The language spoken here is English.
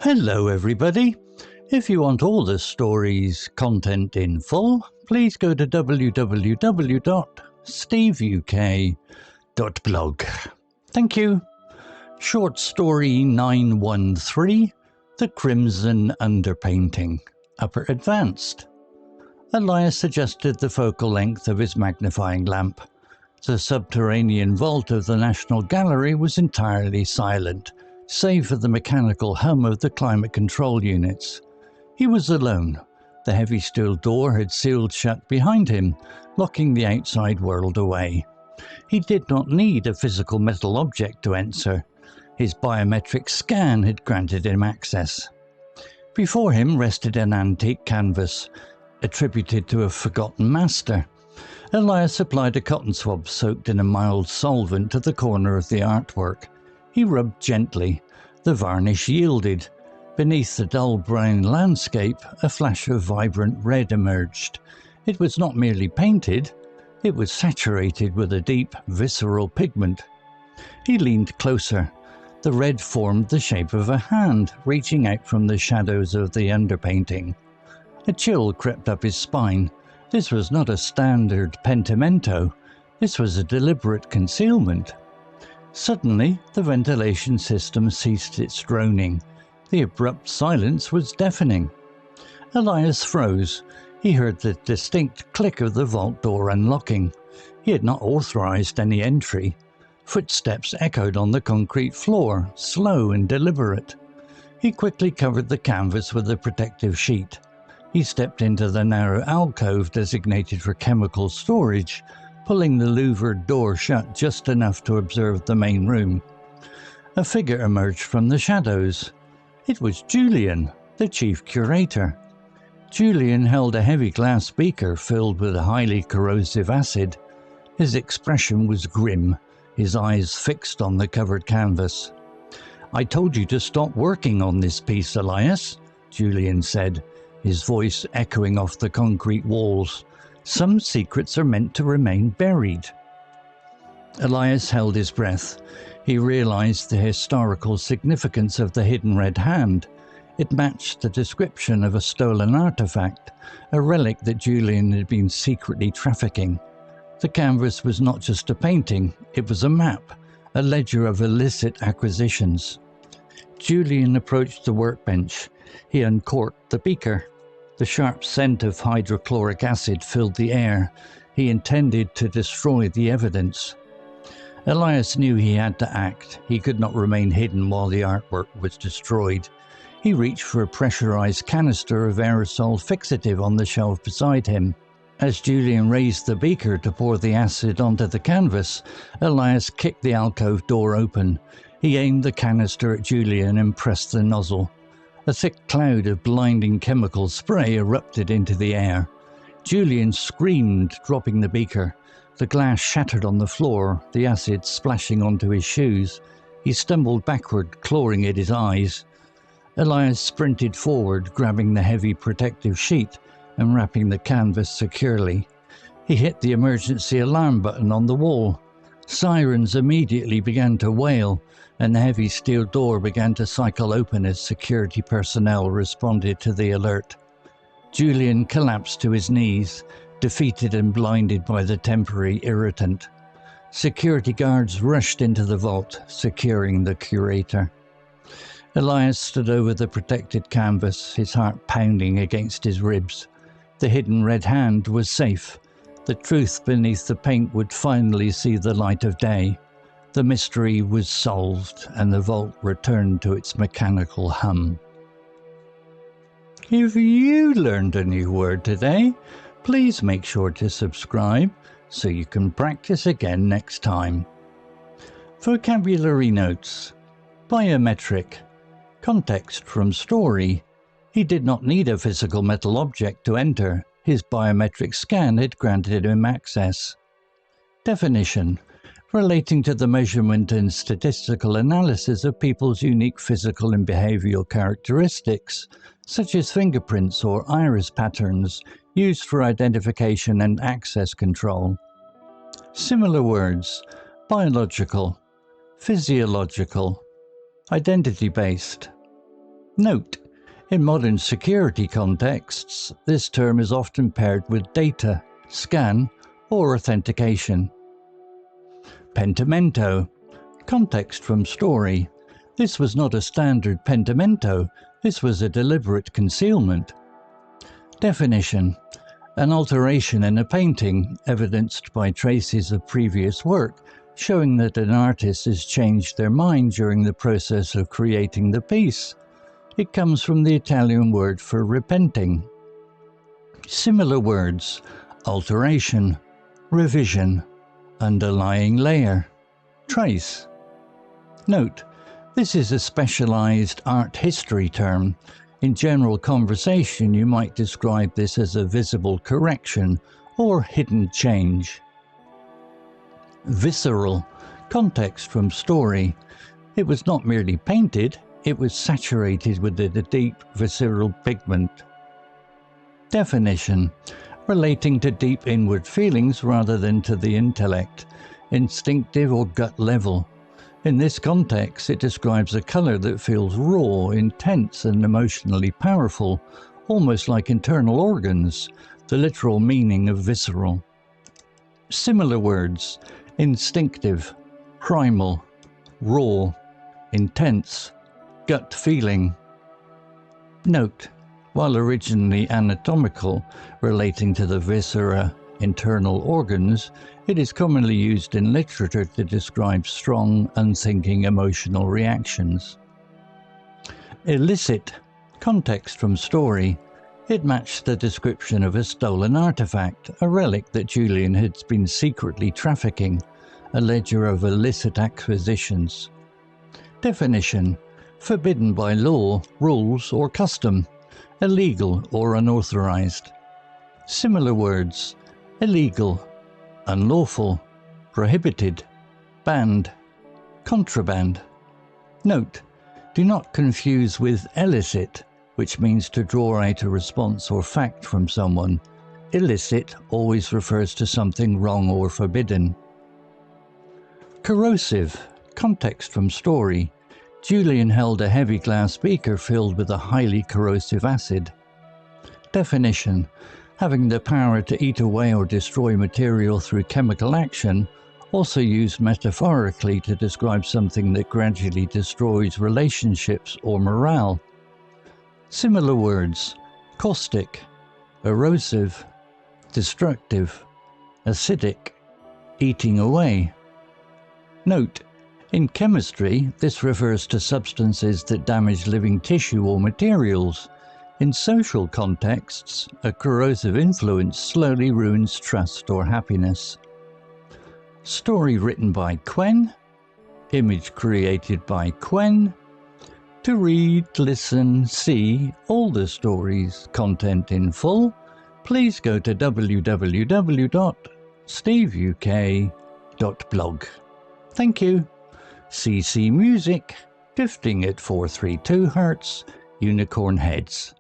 Hello everybody. If you want all the story's content in full, please go to www.steveuk.blog. Thank you. Short story 913, The Crimson Underpainting, Upper Advanced. Elias adjusted the focal length of his magnifying lamp. The subterranean vault of the National Gallery was entirely silent, save for the mechanical hum of the climate control units. He was alone. The heavy steel door had sealed shut behind him, locking the outside world away. He did not need a physical metal object to enter. His biometric scan had granted him access. Before him rested an antique canvas, attributed to a forgotten master. Elias applied a cotton swab soaked in a mild solvent to the corner of the artwork. He rubbed gently. The varnish yielded. Beneath the dull brown landscape, a flash of vibrant red emerged. It was not merely painted, it was saturated with a deep, visceral pigment. He leaned closer. The red formed the shape of a hand, reaching out from the shadows of the underpainting. A chill crept up his spine. This was not a standard pentimento. This was a deliberate concealment. Suddenly, the ventilation system ceased its droning. The abrupt silence was deafening. Elias froze. He heard the distinct click of the vault door unlocking. He had not authorized any entry. Footsteps echoed on the concrete floor, slow and deliberate. He quickly covered the canvas with a protective sheet. He stepped into the narrow alcove designated for chemical storage, pulling the louvered door shut just enough to observe the main room. A figure emerged from the shadows. It was Julian, the chief curator. Julian held a heavy glass beaker filled with a highly corrosive acid. His expression was grim, his eyes fixed on the covered canvas. "I told you to stop working on this piece, Elias," Julian said, his voice echoing off the concrete walls. "Some secrets are meant to remain buried." Elias held his breath. He realized the historical significance of the hidden red hand. It matched the description of a stolen artifact, a relic that Julian had been secretly trafficking. The canvas was not just a painting, it was a map, a ledger of illicit acquisitions. Julian approached the workbench. He uncorked the beaker. The sharp scent of hydrochloric acid filled the air. He intended to destroy the evidence. Elias knew he had to act. He could not remain hidden while the artwork was destroyed. He reached for a pressurized canister of aerosol fixative on the shelf beside him. As Julian raised the beaker to pour the acid onto the canvas, Elias kicked the alcove door open. He aimed the canister at Julian and pressed the nozzle. A thick cloud of blinding chemical spray erupted into the air. Julian screamed, dropping the beaker. The glass shattered on the floor, the acid splashing onto his shoes. He stumbled backward, clawing at his eyes. Elias sprinted forward, grabbing the heavy protective sheet and wrapping the canvas securely. He hit the emergency alarm button on the wall. Sirens immediately began to wail, and the heavy steel door began to cycle open as security personnel responded to the alert. Julian collapsed to his knees, defeated and blinded by the temporary irritant. Security guards rushed into the vault, securing the curator. Elias stood over the protected canvas, his heart pounding against his ribs. The hidden red hand was safe. The truth beneath the paint would finally see the light of day. The mystery was solved, and the vault returned to its mechanical hum. If you learned a new word today, please make sure to subscribe so you can practice again next time. Vocabulary notes. Biometric. Context from story. He did not need a physical metal object to enter. His biometric scan had granted him access. Definition. Relating to the measurement and statistical analysis of people's unique physical and behavioral characteristics, such as fingerprints or iris patterns, used for identification and access control. Similar words: biological, physiological, identity-based. Note: in modern security contexts, this term is often paired with data, scan, or authentication. Pentimento. Context from story. This was not a standard pentimento, this was a deliberate concealment. Definition: an alteration in a painting, evidenced by traces of previous work, showing that an artist has changed their mind during the process of creating the piece. It comes from the Italian word for repenting. Similar words: alteration, revision, underlying layer, trace. Note: this is a specialized art history term. In general conversation, you might describe this as a visible correction or hidden change. Visceral. Context from story. It was not merely painted, it was saturated with a deep visceral pigment. Definition: relating to deep inward feelings rather than to the intellect, instinctive or gut level. In this context, it describes a color that feels raw, intense, and emotionally powerful, almost like internal organs, the literal meaning of visceral. Similar words: instinctive, primal, raw, intense, gut feeling. Note: while originally anatomical, relating to the viscera, internal organs, it is commonly used in literature to describe strong, unthinking emotional reactions. Illicit. Context from story. It matched the description of a stolen artifact, a relic that Julian had been secretly trafficking, a ledger of illicit acquisitions. Definition: forbidden by law, rules, or custom, illegal or unauthorized. Similar words: illegal, unlawful, prohibited, banned, contraband. Note: do not confuse with illicit, which means to draw out a response or fact from someone. Illicit always refers to something wrong or forbidden. Corrosive. Context from story. Julian held a heavy glass beaker filled with a highly corrosive acid. Definition: having the power to eat away or destroy material through chemical action, also used metaphorically to describe something that gradually destroys relationships or morale. Similar words: caustic, erosive, destructive, acidic, eating away. Note: in chemistry, this refers to substances that damage living tissue or materials. In social contexts, a corrosive influence slowly ruins trust or happiness. Story written by Quen. Image created by Quen. To read, listen, see all the stories' content in full, please go to www.steveuk.blog. Thank you. CC Music, drifting at 432 Hz, Unicorn Heads.